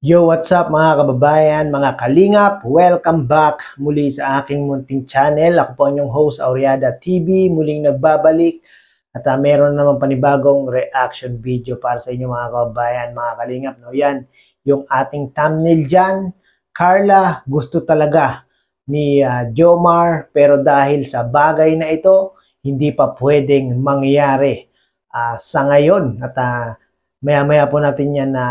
Yo, what's up mga kababayan, mga kalingap? Welcome back muli sa aking munting channel. Ako po ang inyong host, Aureada TV, muling nagbabalik. At meron naman panibagong reaction video para sa inyo mga kababayan, mga kalingap. No? Yan, yung ating thumbnail dyan. Carla, gusto talaga ni Jomar, pero dahil sa bagay na ito, hindi pa pwedeng mangyari sa ngayon. At maya-maya po natin yan na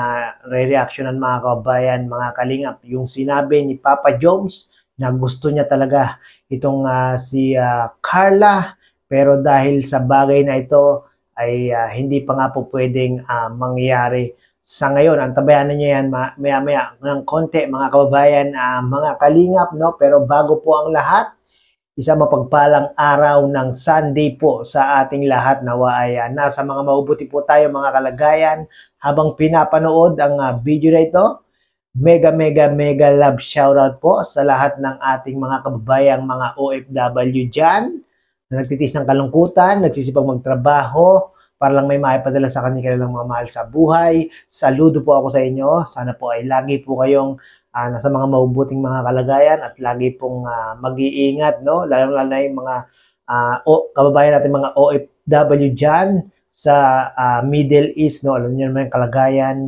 re-reactionan mga kababayan, mga kalingap. Yung sinabi ni Papa Jones na gusto niya talaga itong si Carla, pero dahil sa bagay na ito ay hindi pa nga po pwedeng mangyari sa ngayon. Antabayanan niyo yan maya-maya ng konti mga kababayan, mga kalingap. No? Pero bago po ang lahat, isang mapagpalang araw ng Sunday po sa ating lahat. Nawa ay nasa mga mabubuti po tayo mga kalagayan habang pinapanood ang video na ito. Mega love shoutout po sa lahat ng ating mga kababayang mga OFW dyan na nagtitis ng kalungkutan, nagsisipag magtrabaho para lang may maipadala sa kanilang mga mahal sa buhay. Saludo po ako sa inyo. Sana po ay lagi po kayong nasa mga mabubuting mga kalagayan at lagi pong mag-iingat, no? Lalo-lalo na yung mga kababayan natin mga OFW dyan sa Middle East, no? Alam niyo naman yung kalagayan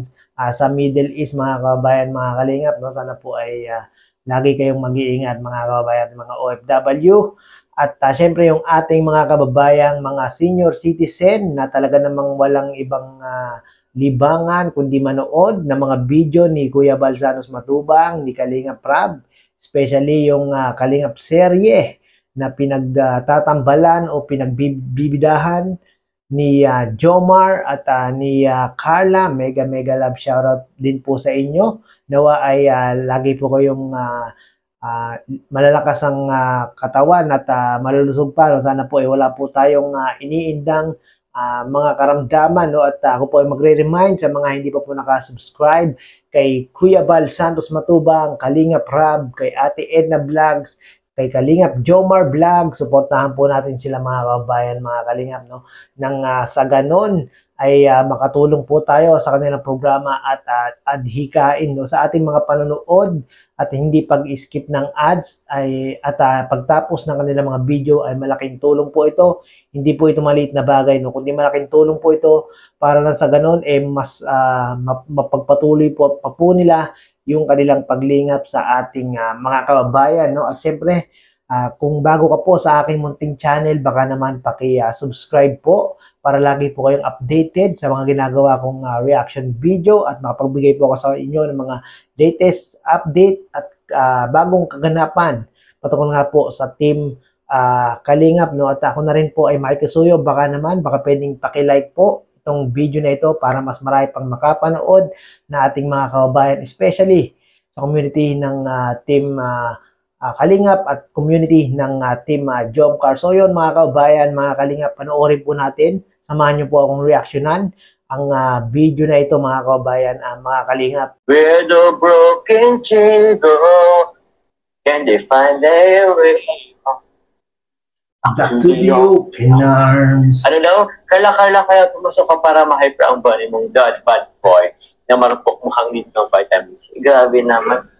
sa Middle East, mga kababayan, mga kalingap, no? Sana po ay lagi kayong mag-iingat, mga kababayan, mga OFW. At syempre yung ating mga kababayang mga senior citizen na talaga namang walang ibang libangan kundi manood ng mga video ni Kuya Balsanos Matubang, ni Kalingap Prab, especially yung Kalingap serye na pinagtatambalan o pinagbibidahan ni Jomar at ni Carla. Mega love shoutout din po sa inyo. Nawa ay lagi po kayong malalakas ang katawan at malulusog pa. No? Sana po ay wala po tayong iniindang mga karamdaman, no? At ako po ay magre-remind sa mga hindi pa po nakasubscribe kay Kuya Bal Santos Matubang, Kalingap Rab, kay Ate Edna Vlogs, kay Kalingap Jomar Vlog. Suportahan po natin sila mga kababayan, mga Kalingap, no? Nang sa ganon ay makatulong po tayo sa kanilang programa at adhikain, no? Sa ating mga panonood at hindi pag-skip ng ads at pagtapos ng kanilang mga video ay malaking tulong po ito. Hindi po ito maliit na bagay, no? Kundi malaking tulong po ito para lang sa ganon mas mapagpatuloy po nila yung kanilang paglingap sa ating mga kababayan, no? At siyempre, kung bago ka po sa aking munting channel, baka naman paki-subscribe po para lagi po kayong updated sa mga ginagawa kong reaction video at makapagbigay po ako sa inyo ng mga latest update at bagong kaganapan patungkol nga po sa team Kalingap, no? At ako na rin po ay makikisuyo, baka pwedeng paki-like po itong video na ito para mas marami pang makapanood na ating mga kababayan, especially sa community ng team Kalingap at community ng team Jomcar. So yun mga kababayan, mga Kalingap, panoorin po natin. Samahan niyo po akong reaksyonan ang video na ito mga kababayan, mga Kalingap. Where the broken chain go, can they find their way back to the open arms? Ano daw? Kala kaya pumasok ka para ma-hyper ang body mong bad boy na marupok mukhang need ng vitamin C. Grabe naman.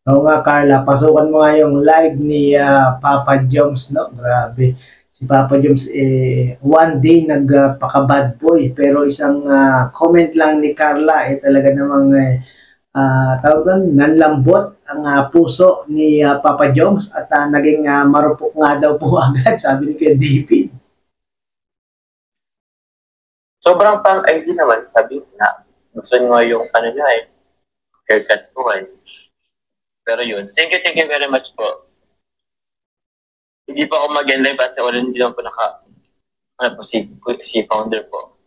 Oo nga Carla, pasukan mo nga yung live ni Papa Joms, no? Grabe. Si Papa Joms one day nagpaka-bad boy, pero isang comment lang ni Carla talaga namang nanlambot ang puso ni Papa Joms at naging marupok nga daw po agad, sabi ni Kuya David. Sobrang pang ID naman, sabi na gusto nyo yung ano niya haircut ko Pero yun, thank you very much po. Hindi pa ako mag-live at wala hindi lang po si founder po.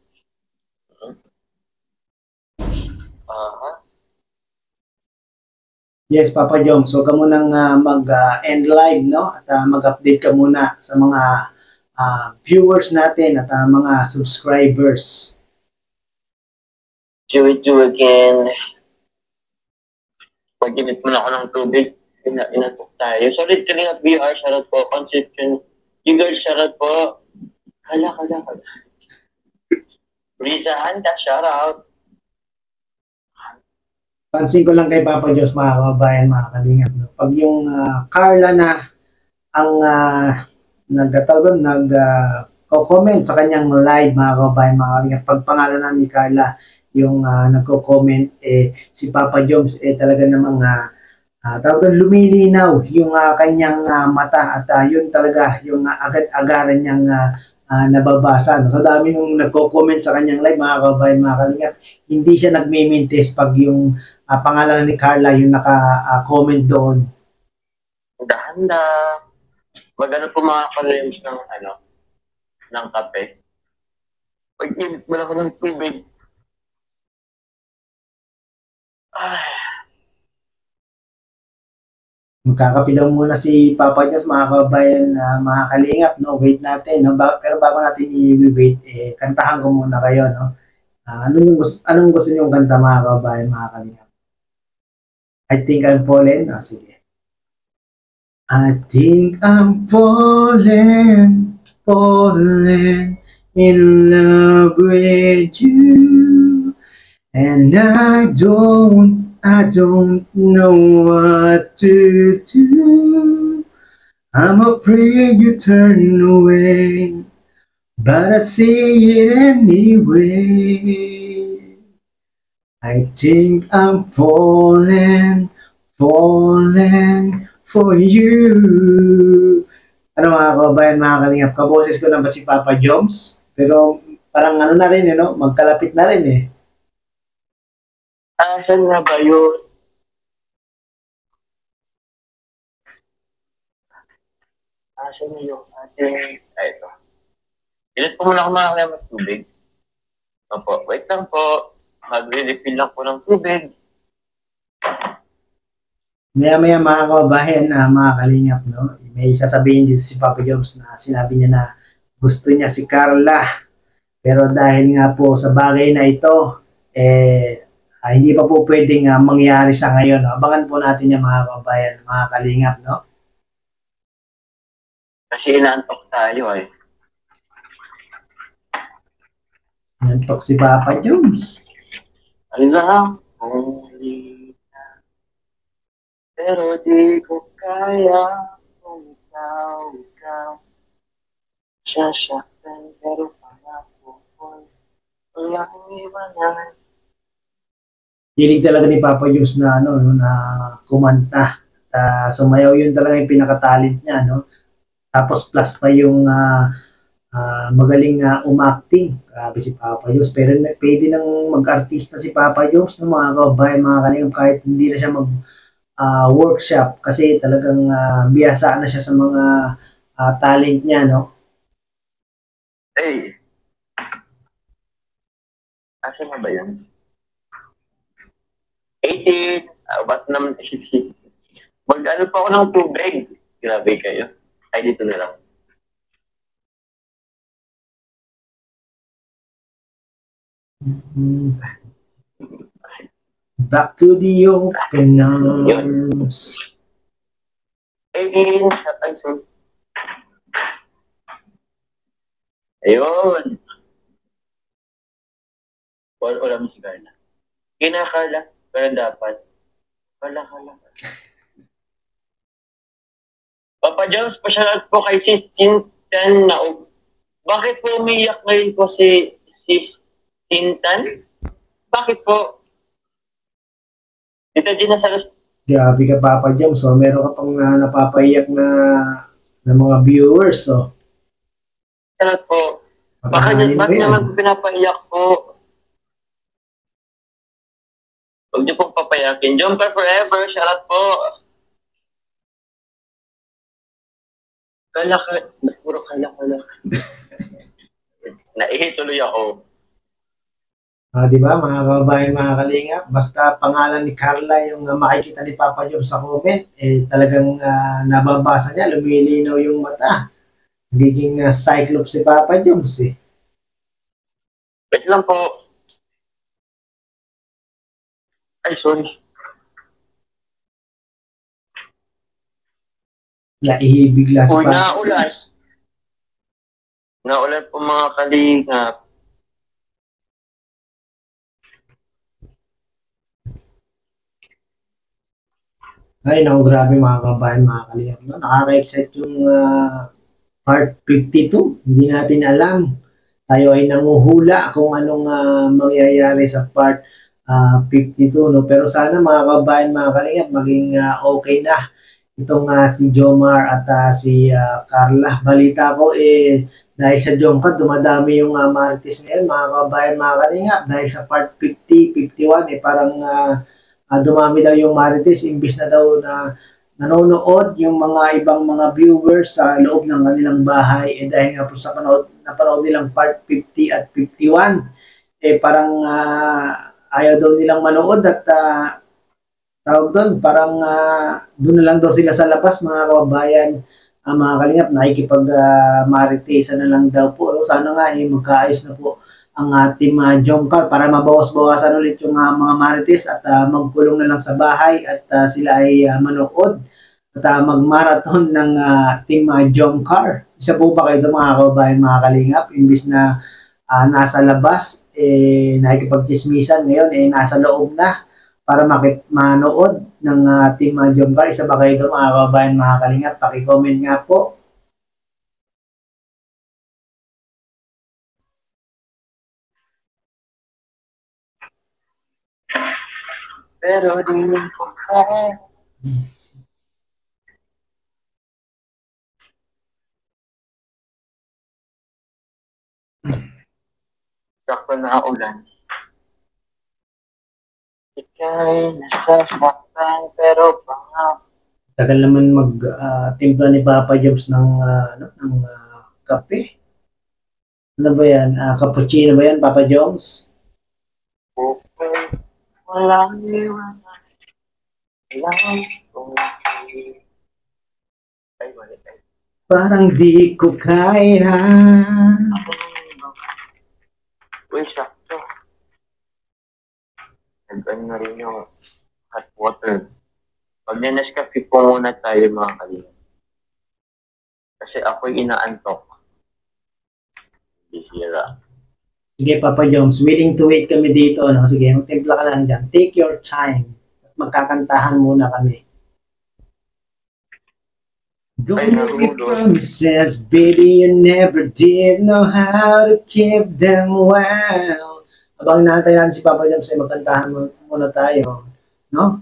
Yes, Papa Jom. So, ka munang mag-end live, no? At mag-update ka muna sa mga viewers natin at mga subscribers. Do again. Pag-init mo na ako ng tubig, inatok tayo. Solid Kalingap VR, shoutout po. Conception, Igor, shoutout po. Kala. Risa Anda, shoutout. Pansin ko lang kay Papa Diyos, mga kababayan, mga kalingap, no? Pag yung Carla na ang nag-comment sa kanyang live, mga kababayan, mga kalingap, pag pangalanan ni Carla yung nagko-comment, si Papa Joms, talaga namang talagang lumilinaw yung kanyang mata at yun talaga yung agad-agaran niyang nababasa. No? Sa dami nung nagko-comment sa kanyang live, mga kababayan, mga kalingap, hindi siya nagmimintis pag yung pangalan ni Carla yung naka-comment doon. Handa-handa. Magano po mga ka-lems ng ng kape. Pag-init mo lang ako ng tubig. Ay, Magkakape daw muna si Papa Diyos, mga kababayan, mga kalingap, no? Wait natin, no? Pero bago natin i-wait, kantahan ko muna kayo, no? Anong gusto niyong kanta, mga kababayan, mga kalingap? I think I'm falling. Sige. I think I'm falling in love with you. And I don't know what to do. I'm afraid you turn away, but I see it anyway. I think I'm falling for you. Ano mga kababayan, mga kalingap, kaboses ko na ba si Papa Joms? Pero parang ano na rin, no? Magkalapit na rin eh. saan nga ba yun? Saan na yung ating... ito. Ilit po muna ako mga kalema ng tubig. Opo, wait lang po. Magre-refill lang po ng tubig. Maya-maya mga kababayan, mga kalingap, no? May sasabihin dito si Papa Joms na sinabi niya na gusto niya si Carla. Pero dahil nga po sa bagay na ito, hindi pa po pwedeng mangyari sa ngayon. No? Abangan po natin yung mga kababayan, mga kalingap, no? Kasi inaantok tayo eh. Nantok si Papa Joms. Alam kong pero di ko kaya kung ikaw sasaktan pero pangako ko'y walang iwanan. Hilig talaga ni Papa Joms na ano no, na kumanta. Sumayaw yun talaga yung pinaka-talent niya, no? Tapos plus pa yung magaling umacting. Grabe si Papa Joms. Pero pwede nang mag-artista si Papa Joms, no, mga kababayan, mga kalingap, kahit hindi na siya workshop kasi talagang biyasa na siya sa mga talent niya, no? Hey, asa na ba yun? 18. Ba't naman 18? Mag-ano pa ako ng tubig. Grabe kayo. Ay, dito na lang. Back to the open arms. 18. Ay, so. Ayun. Wala mo si Carla. Kinakala. Pero dapat. Kala. Papa Jones, pasyalat po kay Sis Sintan na bakit po umiyak ngayon po si Sis Sintan? Bakit po? Tita Gina Salas. Grabe ka, Papa Jones. So, meron ka pang napapaiyak na mga viewers. So, Salat po. Bakit naman pinapaiyak po? Huwag niyo pong papayakin. Jumper forever. Salat po. Puro kala. Naihituloy ako. di ba, mga kababayan, mga kalingap, basta pangalan ni Carla yung makikita ni Papa Jones sa comment, talagang nababasa niya, lumilinaw yung mata. Nagiging cyclops si Papa Jones eh. Wait lang po. Ay, sorry. Naihibigla si Papa Jones. Naulan po mga kalingap. Ay, naku, grabe mga kabayan, mga kalingap. No? Nakaka-excite yung part 52. Hindi natin alam. Tayo ay nanguhula kung anong mangyayari sa part 52. No? Pero sana mga kabayan, mga kalingap, maging okay na itong si Jomar at si Carla. Balita ko dahil sa Jomcar, dumadami yung Marites ngayon, mga kabayan, mga kalingap. Dahil sa part 50, 51, parang dumami daw yung Marites, imbis na daw na nanonood yung mga ibang mga viewers sa loob ng kanilang bahay dahil nga po sa napanood nilang part 50 at 51 parang ayaw daw nilang manood at tawag doon parang doon na lang daw sila sa labas mga kababayan mga kalingap nakikipag maritesan na lang daw po no? Sana nga magkaayos na po ang ating Jomcar para mabawas-bawasan ulit yung mga marites at magkulong na lang sa bahay at sila ay manood at mag-marathon ng team Jomcar. Isa po ba kayo mga kababayan, mga kalingap, imbis na nasa labas, nakikipag-chismisan, ngayon nasa loob na para manood ng team Jomcar. Isa ba kayo mga kababayan, mga kalingap? Paki-comment nga po. Pero di ko kaya. Sakto na ulan. Ika'y nasasaktan pero pangako. Tagal naman mag-timpla ni Papa Jobs ng kape. Ano ba yan? Cappuccino ba yan, Papa Jones? Okay, walang iwanan. Lang kung ay, mali tayo. Parang di ko kaya. Uy, sakto. Nag-ano na rin yung hot water. Pag ninescafe po muna tayo mga kalina. Kasi ako'y inaantok. Bihira. Sige, Papa Jones, willing to wait kami dito. No? Sige, magtimpla ka lang dyan. Take your time. Magkakantahan muna kami. Don't make promises, baby, you never did know how to keep them well. Abang natin natin si Papa Jones ay magkantahan muna tayo. No?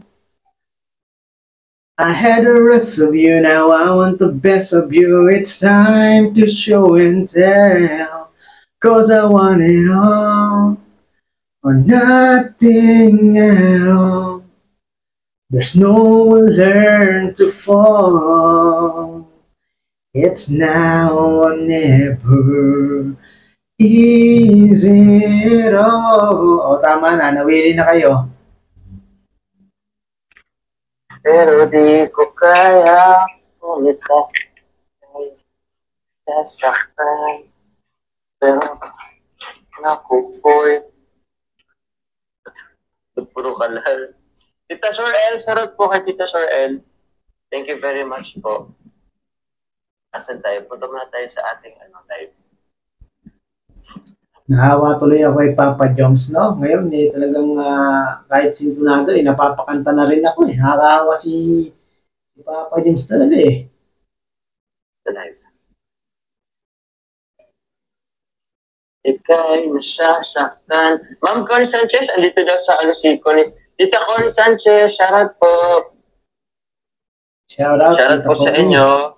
I had the rest of you, now I want the best of you. It's time to show and tell. Cause I want it all, or nothing at all. There's no learn to fall. It's now or never. Is it all? O tama na, nawili na kayo. Pero di ko kaya umita ay sasaktan. Pero naku po'y puro kalal. Tita Sir El, sarot po kay Tita Sir El. Thank you very much po. Asan tayo? Punta muna tayo sa ating live. Nahawa tuloy ako kay Papa Jones, no? Ngayon, talagang kahit sintonado, napapakanta na rin ako, Nakakahawa si Papa Jones talaga, Sa live. Ika'y nasasaktan. Ma'am Cory Sanchez, andito daw sa Alusiko ni Tita Cory Sanchez, shoutout po. Shoutout po sa inyo.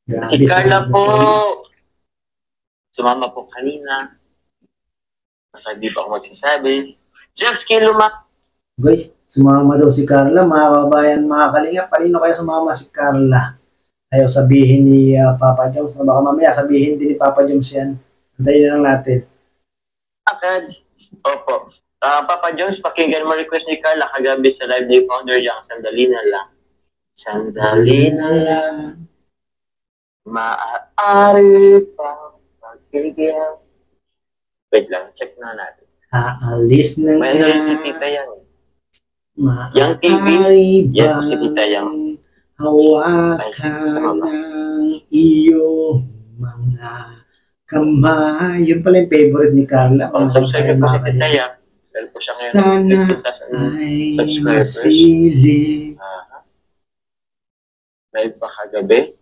Grabe, si Carla po. Sumama po kanina. Basta di pa ako magsasabi. Jeffsky Luma. Goy, sumama daw si Carla. Mga kababayan, mga kalingap, palino kaya sumama si Carla? Ayaw sabihin ni Papa Jones. Baka mamaya sabihin din ni Papa Jones yan. Antayin na lang natin. Akad. Opo. Papa Jones, pakinggan mo request ni Carla kagabi sa live ni Founder Yang. Sandali na lang. Sandali na lang. Maaari pa magiging. Wait lang, check na natin. Aalis na nga. May si Tita Yang. Yang TV. Yan si Tita Yang. Hawakan ng iyong mga kamay. Yun pala yung favorite ni Carla. Subscribe po si Tita Yang. Sana ay masilip Live pa kagabi.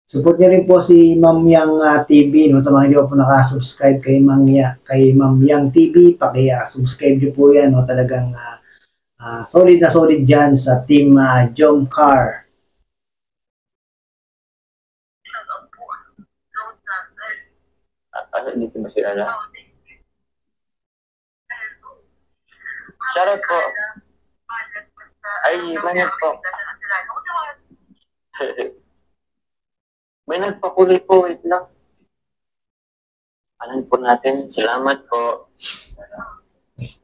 Support niyo rin po si Ma'am Yang TV, no? Sa mga hindi pa po nakasubscribe kay Ma'am Yang TV, paki-subscribe niyo po yan, no? Talagang solid na solid dyan sa team Jomcar. Ano, dito ba sila na? Shoutout po. Ay, manag po. May nagpakulay po, wait lang. Alam po natin, salamat po.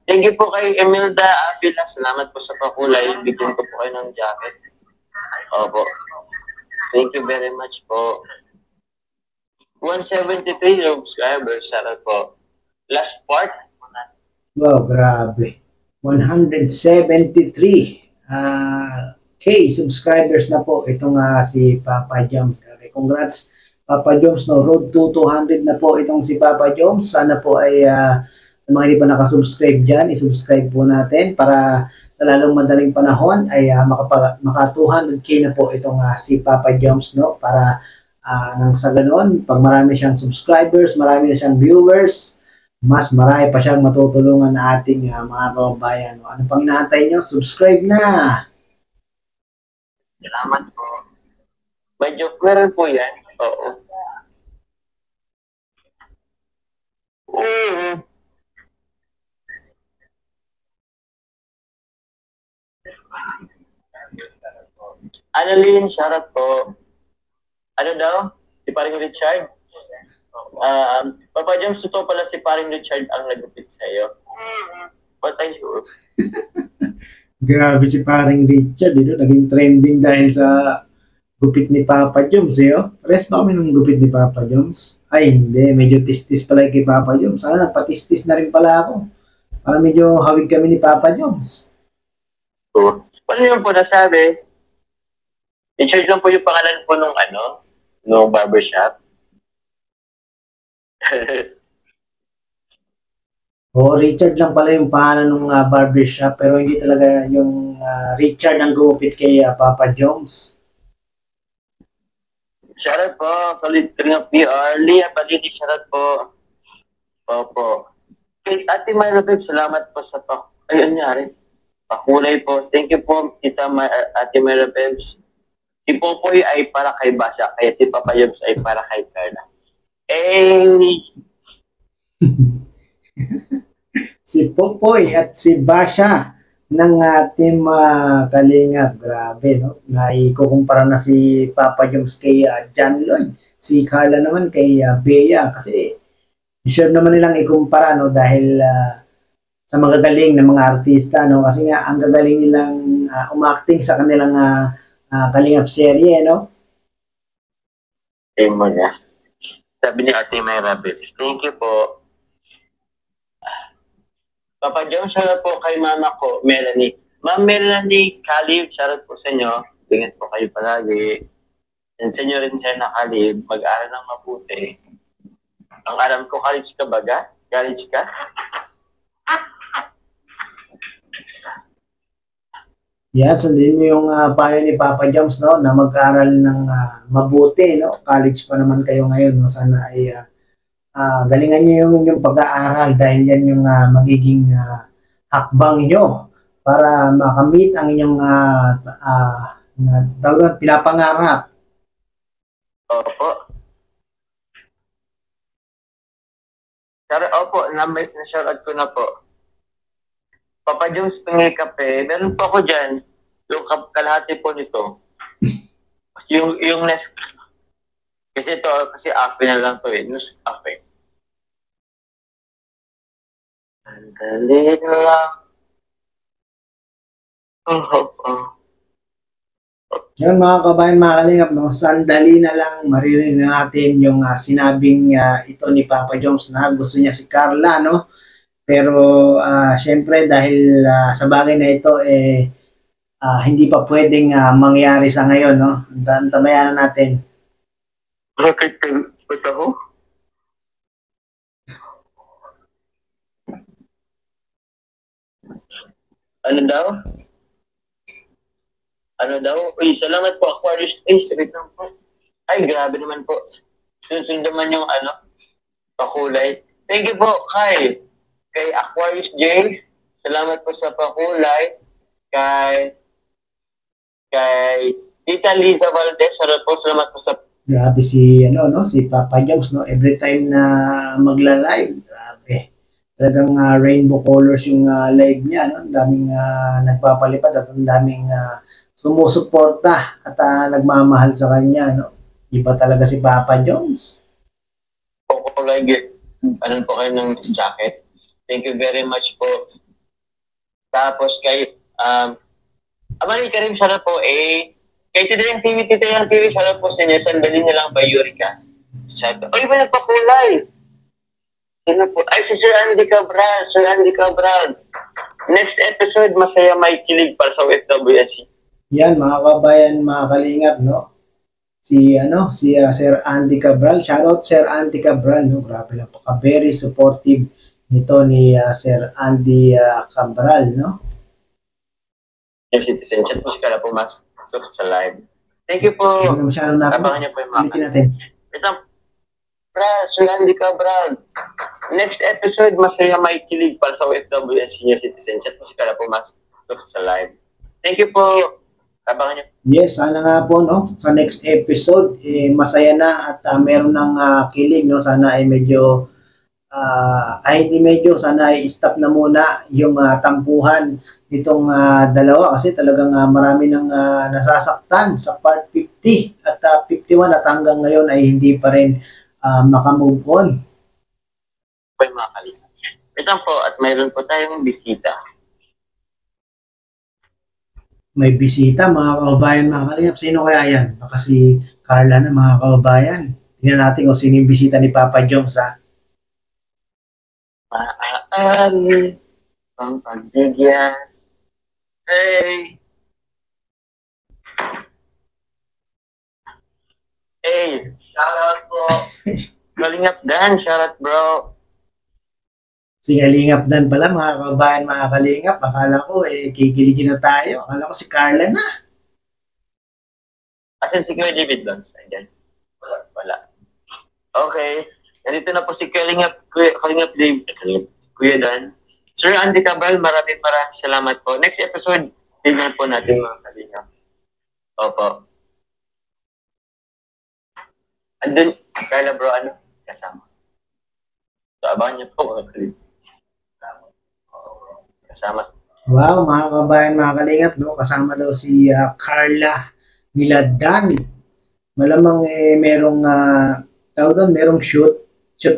Thank you po kay Emelda Avila, salamat po sa pakulay. Bigyan ko po kayo ng jacket. Opo. Thank you very much po. 173 subscribers, shoutout po. Last part. Wow, grabe. 173 K subscribers na po itong si Papa Joms. Congrats Papa Joms, no? Road to 200 na po itong si Papa Joms. Sana po ay sa mga hindi pa nakasubscribe dyan, isubscribe po natin para sa lalong madaling panahon ay maka 200K na po itong si Papa Joms, no? Para nang sa ganon, pag marami siyang subscribers, marami na siyang viewers, mas marami pa siyang matutulungan na ating mga kababayan. Ano pang inaantay nyo? Subscribe na! Salamat po. Medyo meron po yan. Oo. Annalyn, shoutout po. Ano daw? Si paring Richard? Papa James, ito pala si paring Richard ang nagupit sa'yo. What are you? Grabe si paring Richard, naging trending dahil sa gupit ni Papa Joms, Pares ba kami ng gupit ni Papa Joms? Ay, hindi. Medyo tistis pala kay Papa Joms. Sana nagpatistis na rin pala ako. Para medyo hawig kami ni Papa Joms. Paano yun po nasabi? Richard lang po yung pangalan po nung nung barbershop. Richard lang pala yung pangalan ng barbershop, pero hindi talaga yung Richard ang gumupit kay Papa Joms. Shoutout po, solid ka ng PR. Lia Balini, shoutout po. Opo. Kay Ate Myra Babe, salamat po sa pakulay po. Thank you po, Ate Myra Babe. Si Popoy ay para kay Basha, kaya si Papa Yobs ay para kay Carla. Si Popoy at si Basha ng Team Kalingap. Grabe, no? Naikukumpara na si Papa Joms kay John Lloyd. Si Carla naman kay Bea. Kasi sure naman nilang ikumpara, no? Dahil sa mga galing ng mga artista, no? Kasi nga, ang gagaling nilang umacting sa kanilang Kalingap serye, no? Mo na. Sabi ni Ate Myra Babes, thank you po. Papa John, shoutout po kay mama ko, Melanie. Ma'am Melanie Kalib, shoutout po sa inyo. Ingat po kayo palagi. And sa inyo rin siya na Kalib, mag-aaral ng mabuti. Ang alam ko, college ka baga? College ka? Yan, sundin mo yung payo ni Papa Joms, no, na mag-aral ng mabuti, no. College pa naman kayo ngayon, no. Sana ay galingan niyo yung pag-aaral dahil yan yung magiging hakbang nyo para makamit ang inyong pinapangarap. Opo. Opo, na-shoutout ko na po. Papa Jones, pingi kape. Meron po ako dyan. Yung kalahati po nito. yung next. Kasi ape na lang to eh. Next ape. Sandali lang. Yan mga kabayan, mga kalingap, no? Sandali na lang maririnig na natin yung sinabing ito ni Papa Joms na gusto niya si Carla, no? Pero syempre dahil sa bagay na ito hindi pa pwedeng mangyari sa ngayon, no? Tabayan na natin. Bakit ba't ako? Ano daw? Ano daw? Uy, salamat po, Aquarius. Ay, sakit lang po. Ay, grabe naman po. Susunod naman yung pakulay. Thank you po, kay Aquarius J. Salamat po sa pakulay. Kay Tita Liza Valdez. Salamat po sa Grabe si si Papa Jones, no? Every time na magla-live, grabe. Talagang rainbow colors yung live niya, no? Ang daming nagpapalipad at ang daming sumusuporta at nagmamahal sa kanya, no? Iba talaga si Papa Jones. pakulay. Ano po kayo ng jacket. Thank you very much po. Tapos kay Amani Karim, shoutout po kay Tita Yang TV, shoutout po sa inyo. Sandali na lang ba, Yurika? Shoutout. Oy, ba nagpakulay? Sino po? Ay, si Sir Andy Cabral. Sir Andy Cabral. Next episode, masaya may kilig para sa OFWSC. Yan, mga kabayan, mga kalingap, no? Si Sir Andy Cabral. Shoutout Sir Andy Cabral, no? Grabe lang po. Very supportive nito ni Sir Andy Cabral, no? Yung citizen chat po siya po masok sa live. Thank you po. Hindi na masyadong Abangan niyo po yung mga. ulitin natin. Ito, Sir Andy Cabral. Next episode, masaya may kilig para sa OFW and senior citizen. Chat po siya po masok sa live. Thank you po. Abangan niyo. Yes, sana nga po, no? Sa next episode, masaya na at meron ng kilig, no? Sana ay medyo hindi medyo, sana ay stop na muna yung tampuhan nitong dalawa kasi talagang marami nang nasasaktan sa part 50 at 51 at hanggang ngayon ay hindi pa rin makamove on. Po yung mga kalingap. Ito po, at mayroon po tayong bisita. May bisita, mga kababayan, mga kalingap. Sino kaya yan? Baka si Carla na, mga kababayan. Tingnan natin kung sino yung bisita ni Papa Jones, ha? Maaari pang pagbigyan. Hey! Hey! Shoutout po! Kalingap Dan, shoutout bro! Si Kalingap Dan pala, mga kababayan, mga kalingap. Akala ko, kikiligin na tayo. Akala ko si Carla na. Asan si Kuya David doon? Ayan. Wala. Okay. Nandito na po si Kalingap Dave. Kuya Dan. Sir Andy Cabral, maraming salamat po. Next episode, tingnan po natin mga Kalingap. Opo. Andun, Carla bro, kasama. So, abangan niyo po mga Kalingap. Kasama. Wow, mga kababayan, mga kalingap, no? Kasama daw si Carla nila Dan. Malamang merong shoot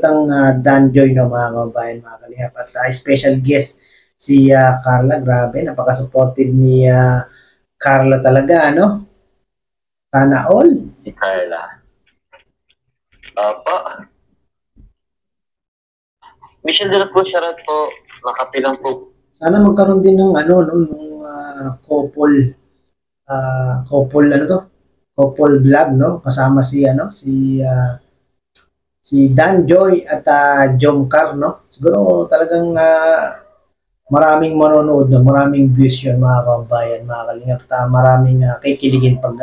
ang Dan Joy, no, mga kababayan, mga kalingap. At special guest si Carla. Grabe, napaka-supportive ni Carla talaga, ano? Sana all. Si Carla. Opo. Michelle de la Cruz, shoutout po. Makapilang po. Sana magkaroon din ng couple vlog, no? Kasama si Dan Joy at Jomcar, no? Siguro talagang maraming manonood, no? Maraming views yun, mga kababayan, mga kalingap, at maraming kikiligin pag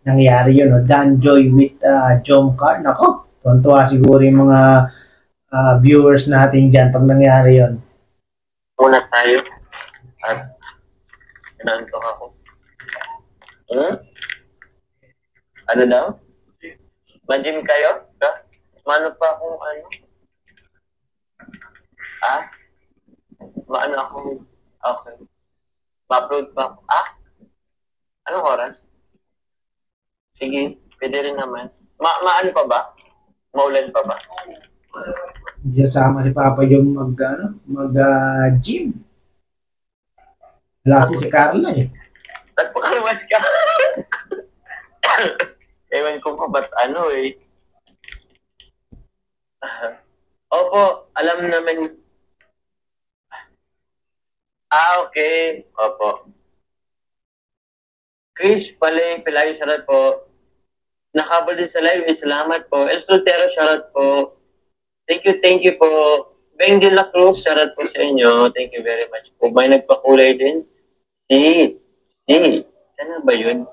nangyari yun, no? Dan Joy with Jomcar. Nako, tuwan-tuwa siguro yung mga viewers natin dyan pag nangyari yun. Muna tayo. At nanto ako. Ano daw? Mag-gym kayo? Mano pa akong Maano akong... Okay. Ma-upload pa ako. Anong oras? Sige, pwede rin naman. Maano pa ba? Maulan pa ba? Hindi sasama si Papa yung mag-gym. Wala si Carla eh. Nagpakaluwas ka. Ewan ko pa ba't Opo, alam naman. Okay. Opo. Chris Paleng, Pilayo, shoutout po. Nakabal din sa live, salamat po. El Soltero, shoutout po. Thank you po. Beng de la Cruz, shoutout po sa inyo. Thank you very much po. May nagpakulay din. Si Ano ba yun?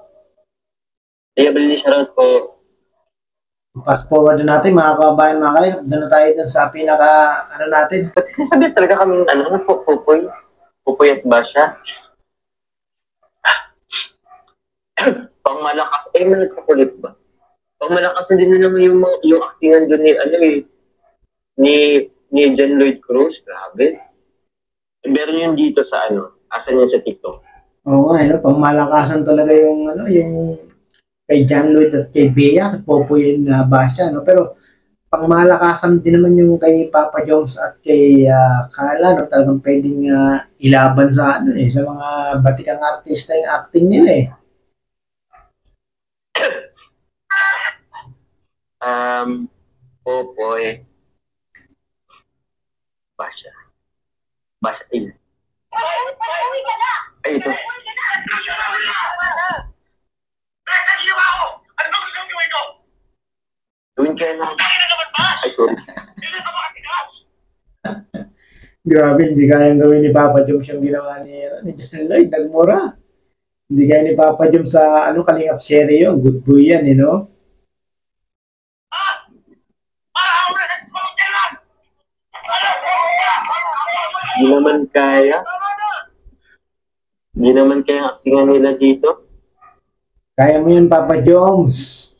Kaya bali shoutout po. Fast forward na natin, mga kababayan, mga kalingap. Doon na tayo dun sa pinaka, ano natin. Ba't sasabi talaga kami, pupoy? Pupoy at basya? Pang malakas, may nagkakulit ba? Pang malakas din na naman yung actingan doon ni John Lloyd Cruz, grabe. Meron yun dito sa asan yun sa TikTok? Oo nga, pangmalakasan talaga yung, yung kay John Lloyd at kay Bea, Popoy and Basha, pero pangmalakasan din naman yung kay Papa Jones at kay Carla, talagang pwedeng ilaban sa, sa mga batikang artista yung acting nila eh. Popoy. Basha. Basha, ay, ito. Gawin kaya na. Ay, sorry. Grabe, hindi kayang gawin ni Papa Jones yung ginawa ni John Lloyd, nagmura. Hindi kaya ni Papa Jones sa Kalingap serye yun. Good boy yan, Hindi naman kaya. Hindi naman kaya ang actingan nila dito. Kaya mo yan, Papa Jones.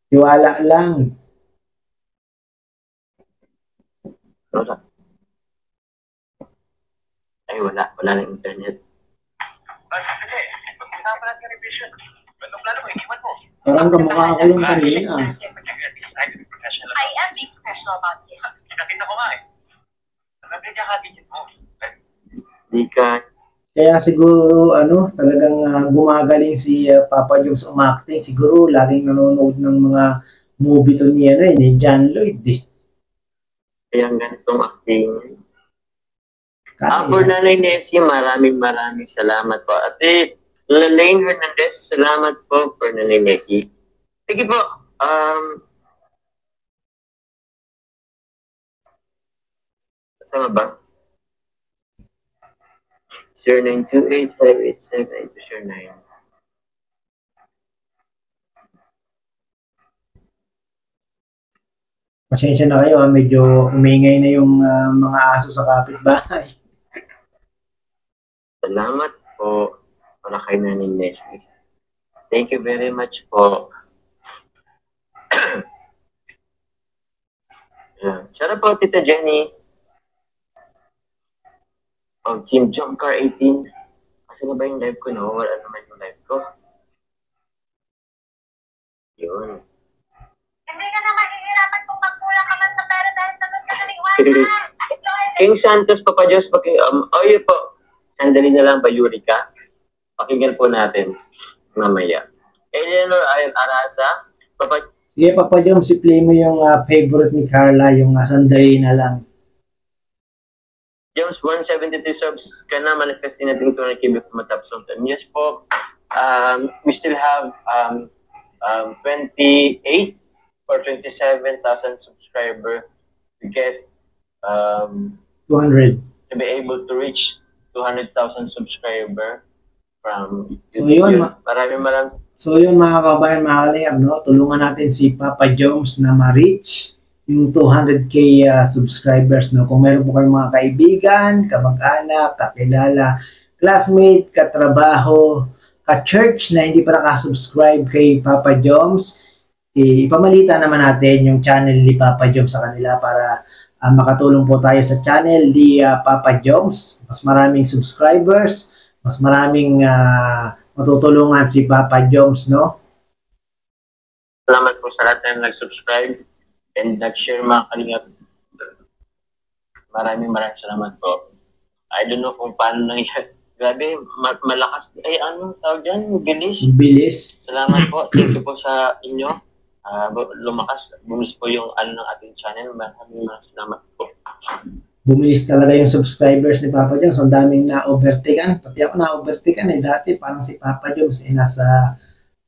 Tiwala lang. Ay, wala na internet. Parang kamukha ko yung kanina. I am being professional about this. Nakita ko nga eh. Hindi ka. Kaya siguro, talagang gumagaling si Papa Jones umacting. Siguro, laging nanonood ng mga movie to ni John Lloyd eh. Kaya ang ganitong acting. Kaya. For Nanay Nessie, maraming salamat po. Ate Lalaine Hernandez, salamat po for Nanay Nessie. Sige po. Tama ba? 0928-587-929. Pasensya na kayo, medyo umingay na yung mga aso sa kapitbahay. Salamat po para kay Nanay Nessie. Thank you very much po. Shout out po, Tita Jenny. Team Jump Car 18. Kasi na ba yung live ko? Wala naman yung live ko. Yun. Hindi ka na mahihirapan kung magkulang ka man sa pera dahil sa magkakaliwan. King Santos, Papa Diyos, yun po. Sandali na lang pa, Yurika. Pakinggan po natin mamaya. Eleanor Arasa, Papa. Sige, Papa Jones, i-play mo yung favorite ni Carla, yung sandali na lang. James, 173 subs ka na, manifesting natin ito na kibig matap sometime. Yes po, we still have 28 or 27,000 subscriber to get 200. To be able to reach 200,000 subscriber from So yun, maraming. So yun mga kabayan, mga kalingap, tulungan natin si Papa Jones na ma-reach yung 200k subscribers. Kung meron po kayong mga kaibigan, kamag-anak, kakilala, classmate, katrabaho, ka-church na hindi pa nakasubscribe kay Papa Jones, ipamalita naman natin yung channel ni Papa Jones sa kanila para makatulong po tayo sa channel ni Papa Jones. Mas maraming subscribers, mas maraming matutulungan si Papa Jones, Salamat po sa lahat na nag-subscribe and nag-share, mga kalingap. Maraming salamat po. I don't know kung paano nangyari. Grabe, malakas. Ay, tawag dyan? Bilis. Bilis. Salamat po. Thank you po sa inyo. Bumis po yung ng ating channel. Maraming salamat po. Bumilis talaga yung subscribers ni Papa Jones. Ang daming na-overtaken. Pati ako na-overtaken dati. Parang si Papa Jones nasa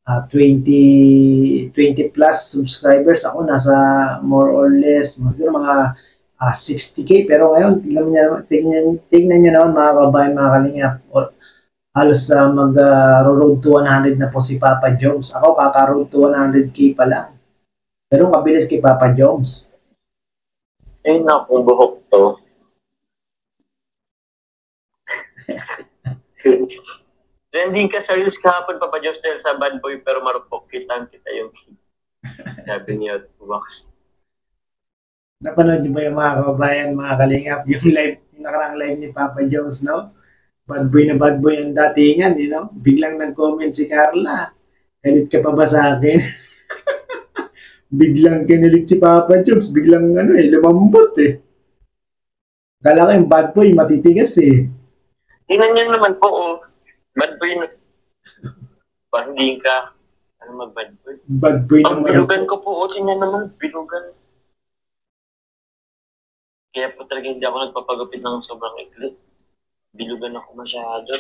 20 plus subscribers. Ako nasa more or less siguro mga 60k. Pero ngayon, tingnan nyo naman mga kabayan, mga kalingap. halos mag-road to 100 na po si Papa Joms. Ako, kaka-road to 100K pa lang. Pero kabilis kay Papa Joms. Ayun na kung buhok to. Trending ka sa reels kahapon, Papa Diyos, dahil sa bad boy pero marupok. Kitang-kita yung sabi niya, wax. Napanood niyo ba yung mga kababayan, mga kalingap, yung live, yung nakarang live ni Papa Joms, no? Bad boy na bad boy ang datingan, you know? Biglang nag-comment si Carla. Galit ka pa ba sa akin? Biglang kinilig si Papa Joms, biglang lumambot eh. Kala ko yung bad boy, matitigas eh. Tingnan niyo naman po, oh. Bad boy na. Banding ka. Ano mag-bad boy? Bad boy Ang naman. bilugan ko po, oh. Tingnan naman, bilugan. Kaya po talaga hindi ako nagpapagupit ng sobrang ikli. Bilugan ako masyado.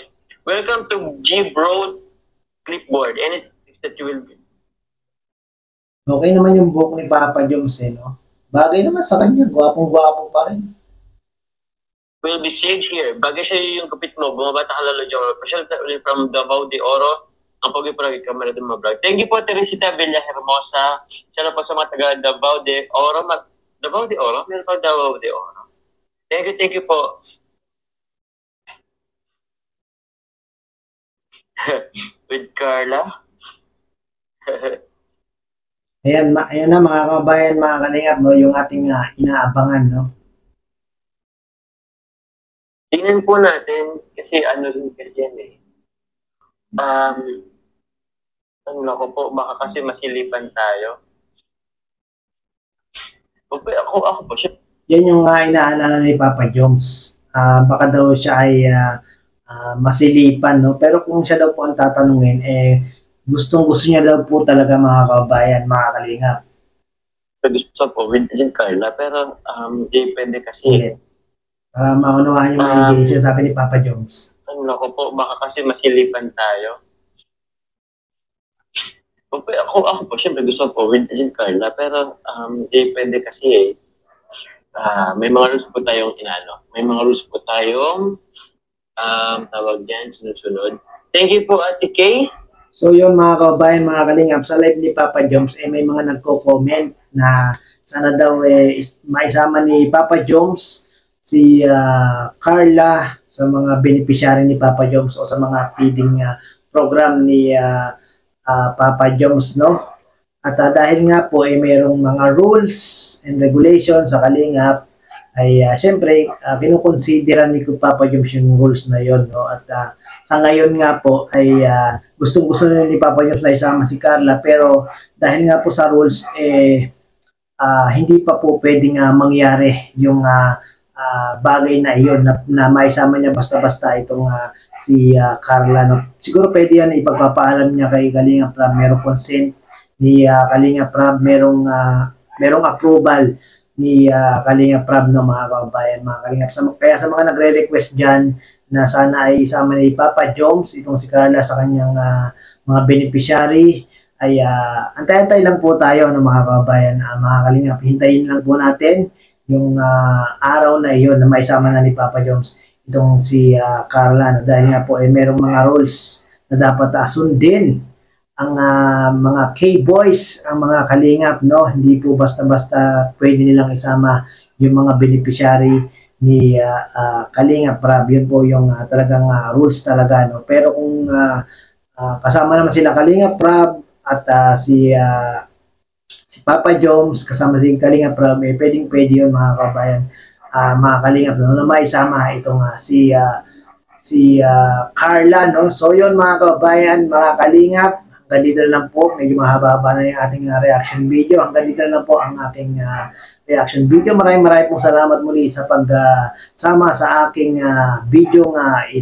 Welcome to G-Bro Clipboard. And if that you will be. Okay naman yung buhok ni Papa Joms eh, no? Bagay naman sa kanya, gwapong-gwapo pa rin. Will be saved here. Bagay siya yung kapit mo. Bumabata ka lalo dyan. Pasyal from Davao de Oro. Ang pag-iparagi kamera din mablog. Thank you po, Teresita Villa Hermosa. Siya na po sa mga taga Davao de Oro. Davao de Oro? Meron pa Davao de Oro. Thank you po. With Carla. Ayan na mga kabayan, mga kalingap, no? Yung ating inaabangan, no? Tingnan po natin, kasi ano rin kasi yan eh. Ano ko po, baka kasi masilipan tayo. Okay, ako po siya. Yan yung inaalala ni Papa Joms. Baka daw siya ay masilipan, no? Pero kung siya daw po ang tatanungin, gustong-gusto niya daw po talaga mga kabayan, mga kalingap. Gusto po, with Carla, pero depende kasi. Ulit. Para maunawahan yung mga engagement, sabi ni Papa Joms. Ano ko po, baka kasi masilipan tayo. Okay, ako po, syempre gusto po with Carla, pero depende kasi eh. May mga rules po tayong inano. May mga rules po tayong tawag dyan, sunod-sunod. Thank you po, Ate Kay. So yun mga kabayan, mga kalingap, sa live ni Papa Joms, may mga nagko-comment na sana daw maisama ni Papa Joms si Carla sa mga beneficiary ni Papa Joms o sa mga feeding program ni Papa Joms, no? At dahil nga po mayroong mga rules and regulations sa kalingap, ay syempre kinukonsidera ni Papa Joms yung rules na yon, no? At sa ngayon nga po ay gustong-gusto ni Papa Joms na isama si Carla, pero dahil nga po sa rules hindi pa po pwedeng mangyari yung bagay na iyon na maisama niya basta-basta itong si Carla, no? Siguro pwede yan ipagpapaalam niya kay Kalinga Prab, merong consent ni Kalinga Prab, merong approval ni Kalinga Prab, no, mga kababayan, mga Kalinga. Kaya sa mga nagre-request dyan na sana ay isama ni Papa Joms itong si Carla sa kanyang mga beneficiary, ay antay-antay lang po tayo, no, mga kababayan, mga Kalinga. Hintayin lang po natin yung araw na iyon na maisama na ni Papa Joms itong si Carla, no? Dahil nga po merong mga rules na dapat sundin ang mga K-boys, ang mga kalingap, no? Hindi po basta-basta pwede nilang isama yung mga beneficiary ni Kalinga Prab. Yun po yung talagang rules talaga, no? Pero kung kasama naman sila Kalinga Prab at si Papa Joms, kasama si Kalinga Prab, pwedeng-pwede yun, mga kabayan, mga Kalingap, no, na maisama itong si Carla, no? So yun, mga kabayan, mga Kalingap, hanggang dito na lang po, medyo mahaba-haba na yung ating reaction video. Hanggang dito na lang po ang ating reaction video. Maraming pong salamat muli sa pagsama sa aking video nga ito.